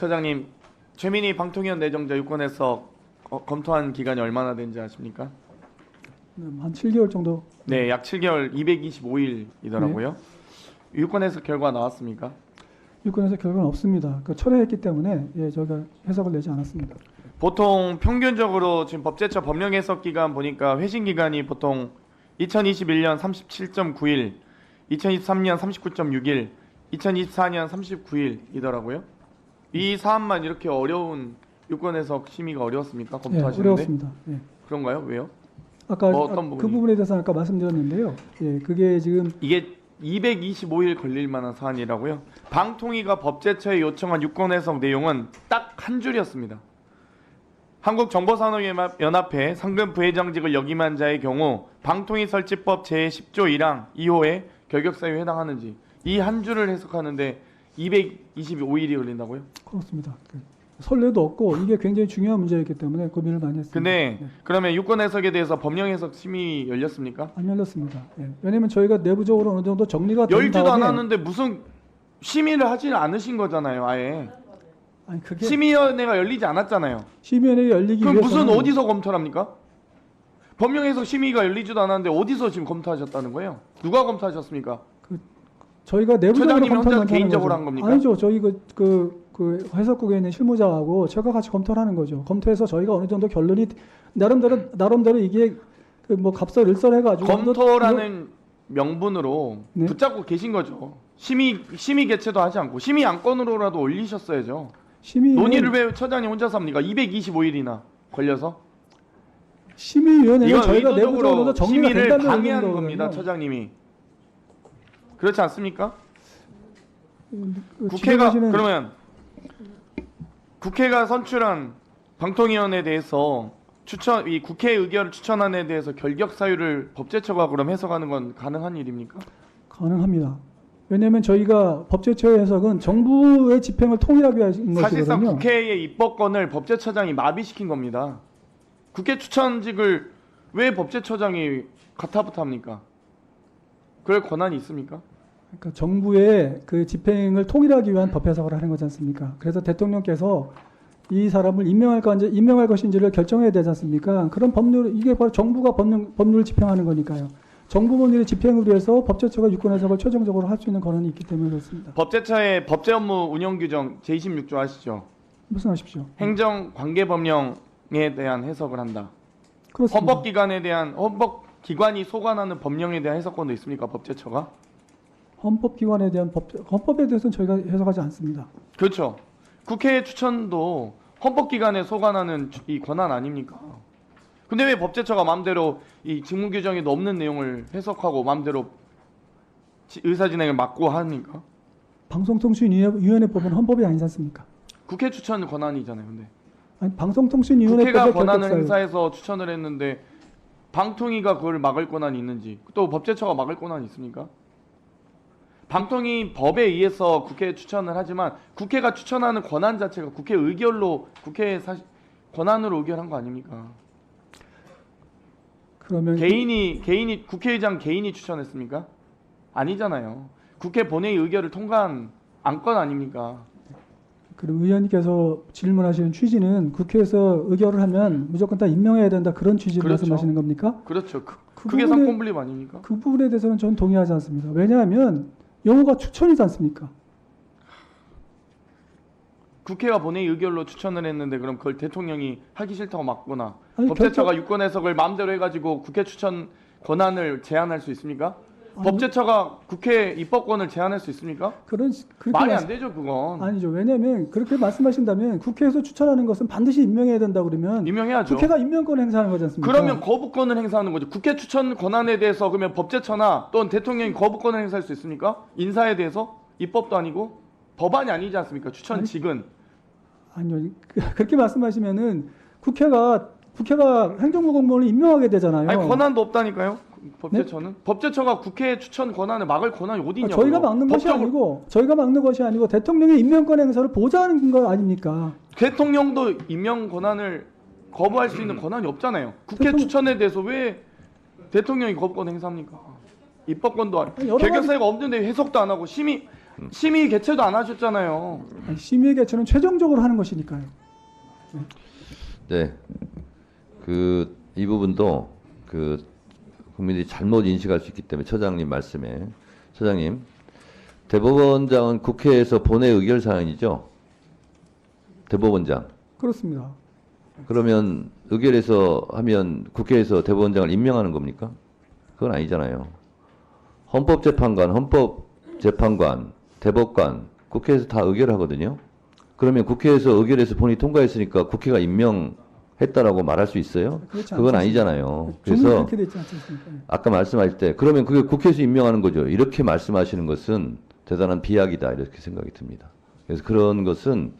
처장님, 최민희 방통위원 내정자 유권해서 검토한 기간이 얼마나 된지 아십니까? 한 7개월 정도. 네, 약 7개월 225일이더라고요. 유권해서 결과 나왔습니까? 유권에서 결과는 없습니다. 철회했기 때문에 저희가 해석을 내지 않았습니다. 보통 평균적으로 지금 법제처 법령 해석 기간 보니까 회신 기간이 보통 2021년 37.9일, 2023년 39.6일, 2024년 39일이더라고요. 이 사안만 이렇게 어려운 유권 해석 심의가 어려웠습니까? 검토하시는데? 어려웠습니다. 그런가요? 왜요? 아까 어떤 그 부분이? 부분에 대해서 아까 말씀드렸는데요. 그게 지금 이게 225일 걸릴 만한 사안이라고요. 방통위가 법제처에 요청한 유권 해석 내용은 딱 한 줄이었습니다. 한국정보산업연합회 상금 부회장직을 역임한 자의 경우 방통위 설치법 제10조 1항 2호에 결격사유에 해당하는지 이 한 줄을 해석하는데 225일이 걸린다고요? 그렇습니다. 선례도 없고 이게 굉장히 중요한 문제였기 때문에 고민을 많이 했습니다. 근데 그러면 유권 해석에 대해서 법령 해석 심의 열렸습니까? 안 열렸습니다. 왜냐하면 저희가 내부적으로 어느 정도 정리가 된 열지도 다음에 않았는데 무슨 심의를 하지 않으신 거잖아요, 아예. 아니 그게 심의위원회가 열리지 않았잖아요. 심의위원회가 열리기 그럼 위해서는 무슨 어디서 검토를 합니까? 법령 해석 심의가 열리지도 않았는데 어디서 지금 검토하셨다는 거예요? 누가 검토하셨습니까? 저희가 내부적으로 처장님이 혼자 검토를 개인적으로 거죠. 한 겁니까? 아니죠. 저희 그 해석국에 있는 실무자하고 제가 같이 검토를 하는 거죠. 검토해서 저희가 어느 정도 결론이 나름대로 이게 뭐 갑설일설해가지고 검토라는 명분으로 네. 붙잡고 계신 거죠. 심의 개최도 하지 않고 심의 안건으로라도 올리셨어야죠. 논의를 왜 처장님 혼자서 합니까? 225일이나 걸려서 심의위원회는 이건 저희가 내부적으로 의도적으로 정리가 심의를 된다는 방해하는 의미인 겁니다, 거거든요. 처장님이. 그렇지 않습니까? 그 국회가 진행하시는- 그러면 국회가 선출한 방통위원회에 대해서 이 국회 의결을 추천한 에 대해서 결격 사유를 법제처가 그럼 해석하는 건 가능한 일입니까? 가능합니다. 왜냐하면 저희가 법제처의 해석은 정부의 집행을 통일하기 위한 사실상 것이거든요. 국회의 입법권을 법제처장이 마비시킨 겁니다. 국회 추천직을 왜 법제처장이 가타부타합니까? 그럴 권한이 있습니까? 그러니까 정부의 그 집행을 통일하기 위한 법 해석을 하는 거지 않습니까? 그래서 대통령께서 이 사람을 임명할 것인지를 결정해야 되지 않습니까? 그런 법률, 이게 바로 정부가 법률을 집행하는 거니까요. 정부 법률의 집행을 위해서 법제처가 유권 해석을 최종적으로 할 수 있는 권한이 있기 때문에 그렇습니다. 법제처의 법제업무 운영규정 제26조 아시죠? 말씀하십시오. 행정관계법령에 대한 해석을 한다. 그렇습니다. 헌법기관이 소관하는 법령에 대한 해석권도 있습니까? 법제처가? 헌법기관에 대한 헌법에 대해서는 저희가 해석하지 않습니다. 그렇죠. 국회 추천도 헌법기관에 소관하는 이 권한 아닙니까? 근데 왜 법제처가 마음대로 이 직무규정에도 없는 내용을 해석하고 마음대로 의사진행을 막고 합니까? 방송통신위원회법은 헌법이 아니지 않습니까? 국회 추천 권한이잖아요. 근데 아니, 방송통신위원회법의 국회가 권한을 결격사유. 행사해서 추천을 했는데 방통위가 그걸 막을 권한이 있는지 또 법제처가 막을 권한이 있습니까? 방통위 법에 의해서 국회에 추천을 하지만 국회가 추천하는 권한 자체가 국회 의결로 권한으로 의결한 거 아닙니까? 그러면 개인이 국회의장 개인이 추천했습니까? 아니잖아요. 국회 본회의 의결을 통과한 안건 아닙니까? 그리고 의원님께서 질문하시는 취지는 국회에서 의결을 하면 무조건 다 임명해야 된다 그런 취지로 그렇죠. 말씀하시는 겁니까? 그렇죠. 그 그게 부분에- 상권 분립 아닙니까? 그 부분에 대해서는 저는 동의하지 않습니다. 왜냐하면 용어가 추천이지 않습니까? 국회가 본회의 의결로 추천을 했는데 그럼 그걸 대통령이 하기 싫다고 막거나 아니, 법제처가 유권 해석을 마음대로 해가지고 국회 추천 권한을 제한할 수 있습니까? 아니요. 법제처가 국회 입법권을 제한할 수 있습니까? 그렇게 말이 안 되죠, 그건. 아니죠. 왜냐하면 그렇게 말씀하신다면 국회에서 추천하는 것은 반드시 임명해야 된다 그러면 임명해야죠. 국회가 임명권을 행사하는 거지 않습니까? 그러면 거부권을 행사하는 거죠. 국회 추천 권한에 대해서 그러면 법제처나 또는 대통령이 거부권을 행사할 수 있습니까? 인사에 대해서 입법도 아니고 법안이 아니지 않습니까? 추천직은. 아니요. 그렇게 말씀하시면은 국회가 행정부 공무원을 임명하게 되잖아요. 아니 권한도 없다니까요. 법제처는 법제처가 국회 추천 권한을 막을 권한이 어디 있냐고요. 저희가 막는 것이 아니고 대통령의 임명권 행사를 보좌하는 거 아닙니까? 대통령도 임명 권한을 거부할 수 있는 권한이 없잖아요. 국회 추천에 대해서 왜 대통령이 거부권 행사합니까? 입법권도 아니, 여러 결격사유가 없는데 해석도 안 하고 심의 심의 개최도 안 하셨잖아요. 아니, 심의 개최는 최종적으로 하는 것이니까요. 네. 이 부분도 국민들이 잘못 인식할 수 있기 때문에 처장님 말씀에 처장님 대법원장은 국회에서 본회 의결 사항이죠. 대법원장. 그렇습니다. 그러면 의결해서 하면 국회에서 대법원장을 임명하는 겁니까? 그건 아니잖아요. 헌법재판관, 헌법재판관, 대법관 국회에서 다 의결하거든요. 그러면 국회에서 의결해서 본이 통과했으니까 국회가 임명했다라고 말할 수 있어요? 그렇지 그건 않습니다. 아니잖아요. 주문이 그래서 그렇게 되지 않습니까? 아까 말씀하실 때 그러면 그게 국회에서 임명하는 거죠. 이렇게 말씀하시는 것은 대단한 비약이다 이렇게 생각이 듭니다. 그래서 그런 것은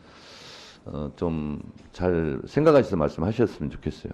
좀 잘 생각하셔서 말씀하셨으면 좋겠어요.